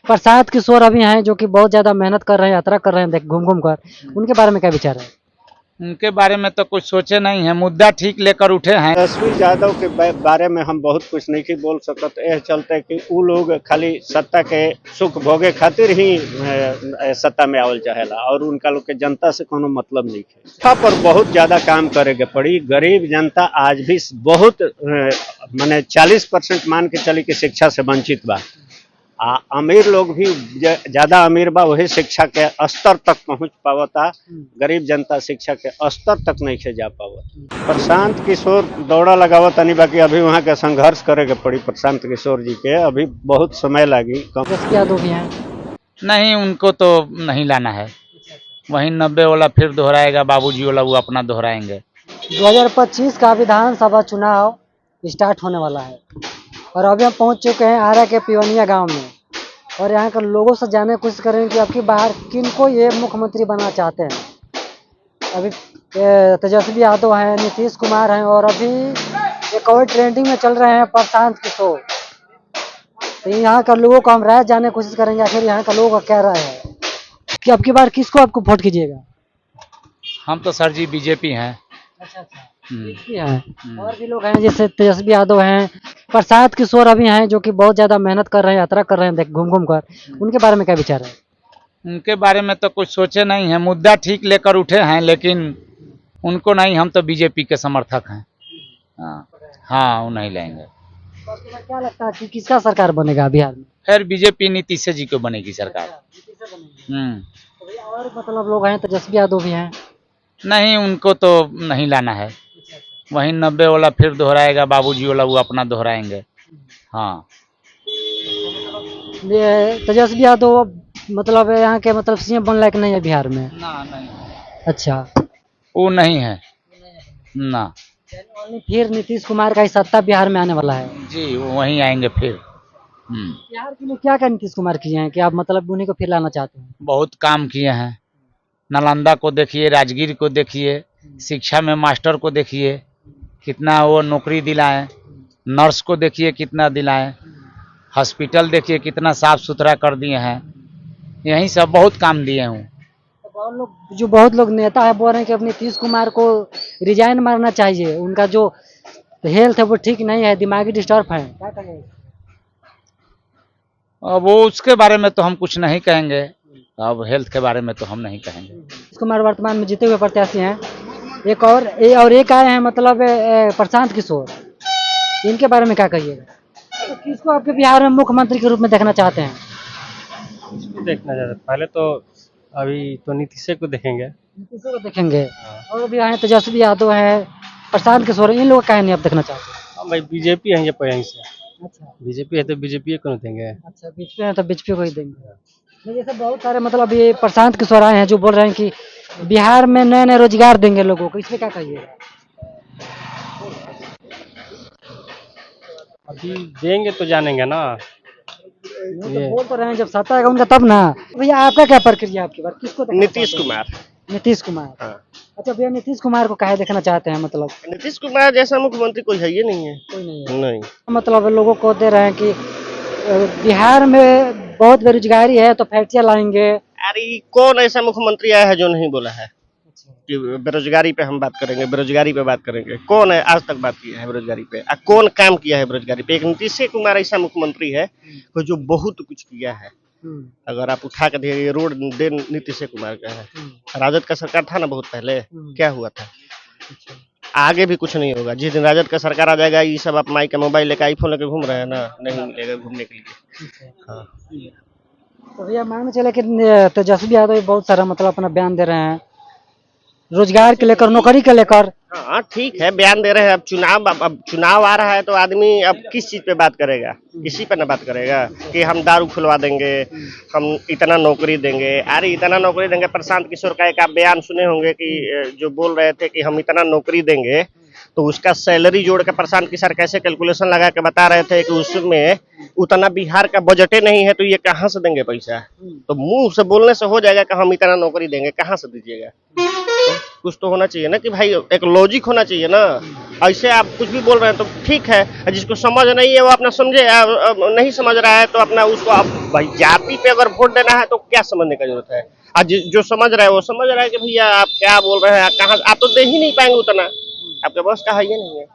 प्रशांत किशोर अभी हैं जो कि बहुत ज्यादा मेहनत कर रहे हैं, यात्रा कर रहे हैं, देख घूम घूम कर। उनके बारे में क्या विचार है? उनके बारे में तो कुछ सोचे नहीं है, मुद्दा ठीक लेकर उठे हैं। तेजस्वी यादव के बारे में हम बहुत कुछ नहीं बोल सकत। यह चलते कि उ लोग खाली सत्ता के सुख भोगे खातिर ही सत्ता में आवल चाहेला और उनका लोग के जनता से कोनो मतलब नहीं है। शिक्षा पर बहुत ज्यादा काम करे पड़ी। गरीब जनता आज भी बहुत माने 40% मान के चली कि शिक्षा से वंचित बा। अमीर लोग भी ज्यादा अमीर बा, वही शिक्षा के स्तर तक पहुंच पावता। गरीब जनता शिक्षा के स्तर तक नहीं से जा पावत। प्रशांत किशोर दौड़ा लगावत नहीं, बाकी अभी वहाँ के संघर्ष करे के पड़ी। प्रशांत किशोर जी के अभी बहुत समय लगी। तेजस्वी यादव भी हैं? नहीं, उनको तो नहीं लाना है। वही 90 वाला फिर दोहराएगा, बाबूजी वाला वो अपना दोहराएंगे। 2025 का विधानसभा चुनाव स्टार्ट होने वाला है और अभी हम पहुंच चुके हैं आरा के पिवनिया गांव में और यहाँ के लोगों से जानने की कोशिश करेंगे कि आपकी बाहर किनको ये मुख्यमंत्री बनना चाहते हैं। अभी तेजस्वी यादव हैं, नीतीश कुमार हैं और अभी एक और ट्रेंडिंग में चल रहे हैं प्रशांत किशोर। तो यहाँ के लोगों को हम राय जानने की कोशिश करेंगे आखिर यहाँ के लोगों का क्या राय है कि अब की बार किसको आपको वोट कीजिएगा? हम तो सर जी बीजेपी हैं। अच्छा भी हैं और भी लोग हैं जैसे तेजस्वी यादव हैं, प्रशांत किशोर अभी हैं जो कि बहुत ज्यादा मेहनत कर रहे हैं, यात्रा कर रहे हैं, देख घूम घूम कर। उनके बारे में क्या विचार है? उनके बारे में तो कुछ सोचे नहीं है, मुद्दा ठीक लेकर उठे हैं, लेकिन उनको नहीं, हम तो बीजेपी के समर्थक हैं। हाँ, वो नहीं लेंगे। तो आपको क्या लगता है कि किसका सरकार बनेगा बिहार में? फिर बीजेपी नीतीश जी को बनेगी सरकार। तो भैया और मतलब लोग हैं, तेजस्वी यादव भी हैं? नहीं, उनको तो नहीं लाना है। वही 90 वाला फिर दोहराएगा, बाबूजी वाला वो अपना दोहराएंगे। हाँ, ये तेजस्वी यादव मतलब यहाँ के मतलब सीएम बनने लायक नहीं है बिहार में? ना नहीं, अच्छा, वो नहीं है ना फिर नीतीश कुमार का ही सत्ता बिहार में आने वाला है जी, वो वहीं आएंगे फिर। बिहार के लिए क्या क्या नीतीश कुमार किए हैं कि आप मतलब उन्हीं को फिर लाना चाहते हैं? बहुत काम किए हैं। नालंदा को देखिए, राजगीर को देखिए, शिक्षा में मास्टर को देखिए कितना वो नौकरी दिलाए, नर्स को देखिए कितना दिलाए, हॉस्पिटल देखिए कितना साफ सुथरा कर दिए हैं। यही सब बहुत काम दिए हूँ। बहुत लोग नेता है बोल रहे हैं कि अपने नीतीश कुमार को रिजाइन मारना चाहिए, उनका जो हेल्थ है वो ठीक नहीं है, दिमागी डिस्टर्ब है, क्या कहेंगे? अब वो उसके बारे में तो हम कुछ नहीं कहेंगे, अब हेल्थ के बारे में तो हम नहीं कहेंगे। नीतीश कुमार वर्तमान में जीते हुए प्रत्याशी हैं। एक आए हैं मतलब प्रशांत किशोर, इनके बारे में क्या कहिएगा? तो किसको आपके बिहार में मुख्यमंत्री के रूप में देखना चाहते हैं? देखना चाहते पहले तो अभी तो नीतीश को देखेंगे। नीतीश को देखेंगे और अभी आए तेजस्वी यादव है, प्रशांत किशोर, इन लोगों का नहीं आप देखना चाहते हैं? हाँ भाई, बीजेपी है ये यहीं से। अच्छा, बीजेपी है तो बीजेपी को देंगे। अच्छा बीजेपी है तो बीजेपी को ही देंगे। नहीं, जैसे बहुत सारे मतलब ये प्रशांत किशोर आए हैं जो बोल रहे हैं कि बिहार में नए नए रोजगार देंगे लोगों को, इसमें क्या कहिएगा? अभी देंगे तो जानेंगे ना। तो बोल तो रहे हैं जब सत्ता आएगा उनका तब ना। भैया आपका क्या प्रक्रिया आपकी बार किसको देखना नीतीश चाहते हैं? कुमार। नीतीश कुमार। हाँ। अच्छा भैया, नीतीश कुमार को काहे देखना चाहते हैं? मतलब नीतीश कुमार जैसा मुख्यमंत्री कोई है ही नहीं है। कोई नहीं है। नहीं, मतलब लोगों को दे रहे हैं कि बिहार में बहुत बेरोजगारी है तो फैक्ट्रियाँ लाएंगे। अरे कौन ऐसा मुख्यमंत्री आया है जो नहीं बोला है कि बेरोजगारी पे हम बात करेंगे, बेरोजगारी पे बात करेंगे? कौन है आज तक बात किया है बेरोजगारी पे? कौन काम किया है बेरोजगारी पे? एक नीतीश कुमार ऐसा मुख्यमंत्री है जो बहुत कुछ किया है। अगर आप उठा के देखिए, रोड दे नीतीश कुमार का है। राजद का सरकार था ना बहुत पहले, क्या हुआ था? आगे भी कुछ नहीं होगा। जिस दिन राजद का सरकार आ जाएगा, ये सब आप माइक का मोबाइल लेकर आईफोन लेकर घूम रहे हैं ना, नहीं मिलेगा घूमने के लिए। हाँ, तो भैया मान के चले कि तेजस्वी यादव बहुत सारा मतलब अपना बयान दे रहे हैं रोजगार के लेकर, नौकरी के लेकर। हाँ ठीक है, बयान दे रहे हैं। अब चुनाव आ रहा है तो आदमी अब किस चीज पे बात करेगा? इसी पे ना बात करेगा कि हम दारू खुलवा देंगे, हम इतना नौकरी देंगे। अरे इतना नौकरी देंगे, प्रशांत किशोर का एक आप बयान सुने होंगे कि जो बोल रहे थे कि हम इतना नौकरी देंगे, तो उसका सैलरी जोड़ के प्रशांत किशोर कैसे कैलकुलेशन लगा के बता रहे थे कि उसमें उतना बिहार का बजटे नहीं है, तो ये कहाँ से देंगे पैसा? तो मुंह से बोलने से हो जाएगा कि हम इतना नौकरी देंगे, कहाँ से दीजिएगा? कुछ तो होना चाहिए ना कि भाई एक लॉजिक होना चाहिए ना। ऐसे आप कुछ भी बोल रहे हैं तो ठीक है, जिसको समझ नहीं है वो अपना समझे, नहीं समझ रहा है तो अपना उसको, आप भाई जाति पे अगर वोट देना है तो क्या समझने का जरूरत है। आज जो समझ रहा है वो समझ रहा है कि भैया आप क्या बोल रहे हैं, कहाँ आप तो दे ही नहीं पाएंगे उतना, आपके पास का है ये नहीं है।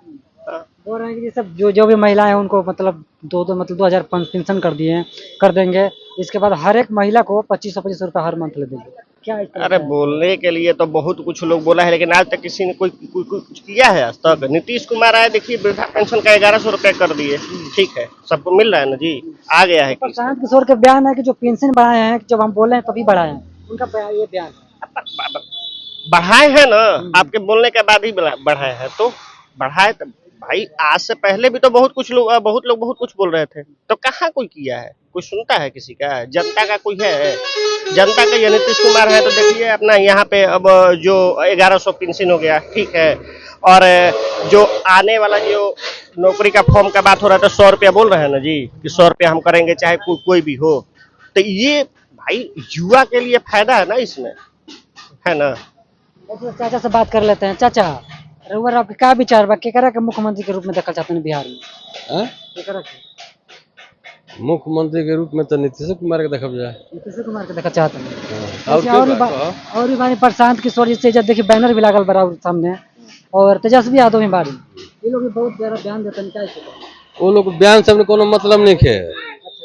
हाँ। बोल रहे हैं कि ये सब जो भी महिलाएं हैं उनको मतलब मतलब 2000 पेंशन कर दिए हैं, कर देंगे। इसके बाद हर एक महिला को 2500 रुपये हर मंथ ले देंगे। क्या इस तरह अरे का है? बोलने के लिए तो बहुत कुछ लोग बोला है, लेकिन आज तक किसी ने कोई कुछ किया है आज तक? नीतीश कुमार आए, देखिए वृद्धा पेंशन का 1100 रुपये कर दिए, ठीक है, सबको मिल रहा है ना जी, आ गया है। प्रशांत किशोर के बयान है कि जो पेंशन बढ़ाए हैं, जब हम बोले हैं तभी बढ़ाए हैं, उनका ये बयान है। बढ़ाए हैं ना, आपके बोलने के बाद ही बढ़ाए हैं, तो बढ़ाए तो भाई आज से पहले भी तो बहुत लोग बहुत कुछ बोल रहे थे, तो कहाँ कोई किया है, कोई सुनता है किसी का? जनता का कोई है? जनता का ये नीतीश कुमार है तो देखिए अपना यहाँ पे अब जो 1100 पेंशन हो गया, ठीक है, और जो आने वाला जो नौकरी का फॉर्म का बात हो रहा है तो 100 रुपया बोल रहे हैं ना जी, कि 100 रुपया हम करेंगे चाहे कोई भी हो, तो ये भाई युवा के लिए फायदा है ना इसमें, है ना। तो चाचा से बात कर लेते हैं। चाचा, रउआ आपके क्या विचार बा, केकरा के मुख्यमंत्री के रूप में देखना चाहते हैं बिहार में? हाँ? केकरा के? मुख्यमंत्री के रूप में तो नीतीश कुमार के देखब जाए। नीतीश कुमार के देखना चाहते हैं। और अच्छा, क्यों और बा- और भी बानी प्रशांत किशोर जी से, जब देखिए बैनर भी लागल बड़ा सामने, और तेजस्वी यादव भी बारी, ये लोग भी बहुत ज्यादा ध्यान देते हैं। क्या इसको? वो लोग बयान से कोनो मतलब नहीं है,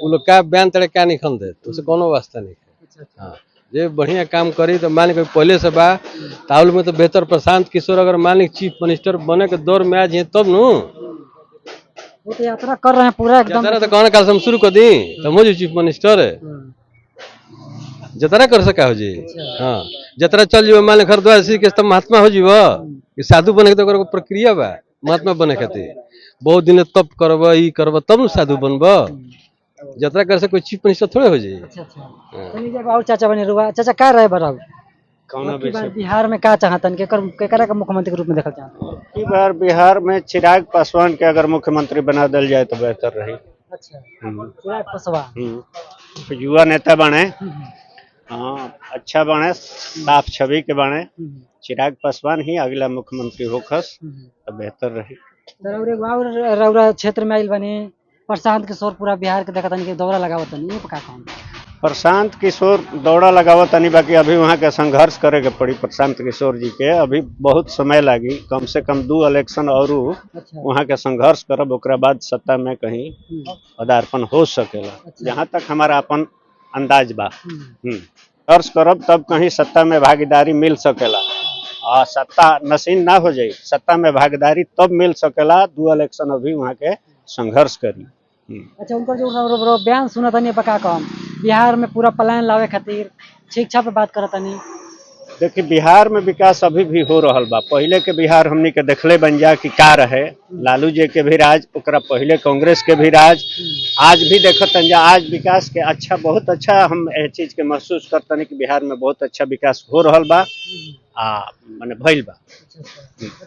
वो लोग क्या बयान तड़े क्या नहीं खन दे, उससे कोनो वास्ता नहीं है। हाँ, जे बढ़िया काम करी तो मान के पहले से बा ताउल में तो बेहतर प्रशांत किशोर अगर मान ली चीफ मिनिस्टर बने के दौर में आ जाए तब नु वो तो यात्रा कर रहे हैं पूरा एकदम। जतरा तो कहना काल से हम शुरू कर दी तो मुझे चीफ मिनिस्टर है जतरा कर सका हो जी। हाँ, जतरा चल जीव मान ली घर द्वार के तब महात्मा हो जीव, साधु बने के तो ओकर प्रक्रिया बा, महात्मा बने खातिर बहुत दिन तप करब ई करब तब न साधु बनब, जतरा कर से कोई चीफ मिनिस्टर थोड़े हो जाए। अच्छा अच्छा, चलिए जब और चाचा बने रुआ, चाचा क्या रहे बराबर कौन बिहार में क्या चाहतन, केकरा का मुख्यमंत्री के रूप में देखल चाहते? की बार बिहार में चिराग पासवान के अगर मुख्यमंत्री बना दिल जाए तो बेहतर रही। अच्छा, चिराग पासवान युवा नेता बने, हाँ अच्छा बने, साफ छवि के बने, चिराग पासवान ही अगला मुख्यमंत्री होखस तो बेहतर रही। रउरा क्षेत्र में आइल बनी प्रशांत किशोर, पूरा बिहार के देखतन के दौरा लगावतन, ये का काम? प्रशांत किशोर दौड़ा लगावत तनी, बाकी अभी वहाँ के संघर्ष करे के पड़ी प्रशांत किशोर जी के, अभी बहुत समय लगी, कम से कम 2 इलेक्शन और अच्छा, वहाँ के संघर्ष करब, ओकरा बाद सत्ता में कहीं पदार्पण हो सकेला, जहाँ तक हमारा अपन अंदाज बा। संघर्ष करब तब कहीं सत्ता में भागीदारी मिल सकेला, और सत्ता नसीन ना हो जाए, सत्ता में भागीदारी तब मिल सकेला 2 इलेक्शन अभी वहाँ के संघर्ष करी। अच्छा, उनका जो बयान सुना था बका काम बिहार में पूरा प्लान लावे खातिर शिक्षा पे बात करता नहीं। देखिए बिहार में विकास अभी भी हो रहा बा, पहले के बिहार हमनी के देखले बन जा कि का रहे, लालू जी के भी राज, ओकरा पहले कांग्रेस के भी राज, आज भी देखत जा, आज विकास के अच्छा, बहुत अच्छा हम ए चीज के महसूस करते हैं कि बिहार में बहुत अच्छा विकास हो रहा बा, माने भइल बा।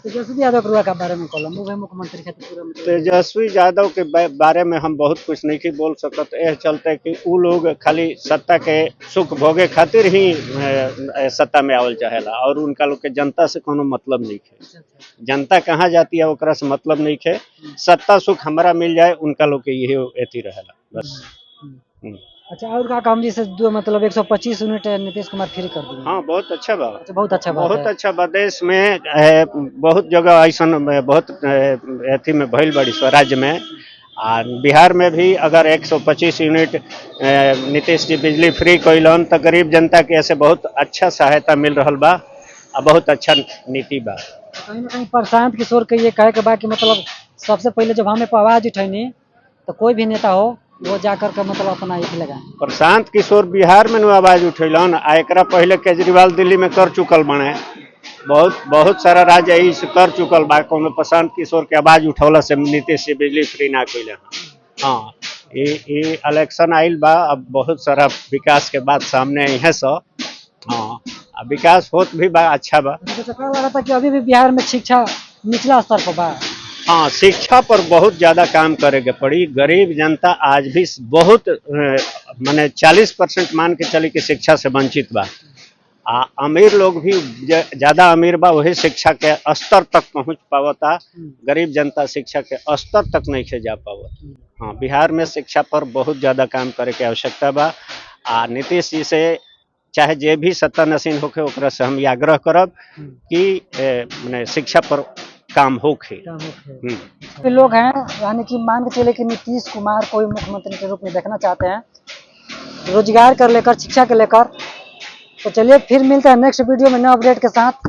तेजस्वी यादव के बारे में कहलम, वो मुख्यमंत्री खातिर पूरा मतलब तेजस्वी यादव के बारे में हम बहुत कुछ नहीं बोल सकत, एह चलते कि उ लोग खाली सत्ता के सुख भोगे खातिर ही सत्ता में आवल चाहेला, और उनका लोग के जनता से कोनो मतलब नहीं है, जनता कहाँ जाती है ओकरा से मतलब नहीं है, सत्ता सुख हमारा मिल जाए उनका लोग के यही एथी रहेला बस। अच्छा, और का काम जैसे मतलब 125 यूनिट नीतीश कुमार फ्री कर दिए? हाँ, बहुत अच्छा बा, अच्छा, बहुत अच्छा बात बहुत है। अच्छा बा। देश में बहुत जगह ऐसा बहुत अथी में भइल बड़ी स्वराज्य में, और बिहार में भी अगर 125 यूनिट नीतीश जी बिजली फ्री कैलन तो गरीब जनता के ऐसे बहुत अच्छा सहायता मिल रहा बा, और बहुत अच्छा नीति बा। कहीं ना कहीं प्रशांत किशोर के ये कहे के बा कि मतलब सबसे पहले जब हमें आवाज उठैनी तो कोई भी नेता हो वो जाकर के मतलब अपना एक लगाए। प्रशांत किशोर बिहार में आवाज उठेलन, आ एकरा पहले केजरीवाल दिल्ली में कर चुकल बने, बहुत सारा राज्य यही से कर चुकल बा, कोनो प्रशांत किशोर के आवाज उठौला से नीतीश से बिजली फ्री ना कैले। हाँ, ये इलेक्शन आइल बा, अब बहुत सारा विकास के बात सामने आई है सब। हाँ, विकास होत भी बा, अच्छा बा। लगा था कि अभी भी बिहार में शिक्षा निचला स्तर पर बा। हाँ, शिक्षा पर बहुत ज्यादा काम करे के पड़ी, गरीब जनता आज भी बहुत माने 40% मान के चली कि शिक्षा से वंचित बा, अमीर लोग भी ज्यादा अमीर बा वही शिक्षा के स्तर तक पहुंच पावता, गरीब जनता शिक्षा के स्तर तक नहीं से जा पावत। हाँ, बिहार में शिक्षा पर बहुत ज्यादा काम करे के आवश्यकता बा। नीतीश जी से चाहे जे भी सत्ता नसीन होके ओकरा से हम ये आग्रह करब कि मने शिक्षा पर काम होखे। भी लोग हैं, यानी कि मान के चले कि नीतीश कुमार को भी मुख्यमंत्री के रूप में देखना चाहते हैं, रोजगार कर लेकर, शिक्षा के लेकर। तो चलिए फिर मिलते हैं नेक्स्ट वीडियो में नए अपडेट के साथ।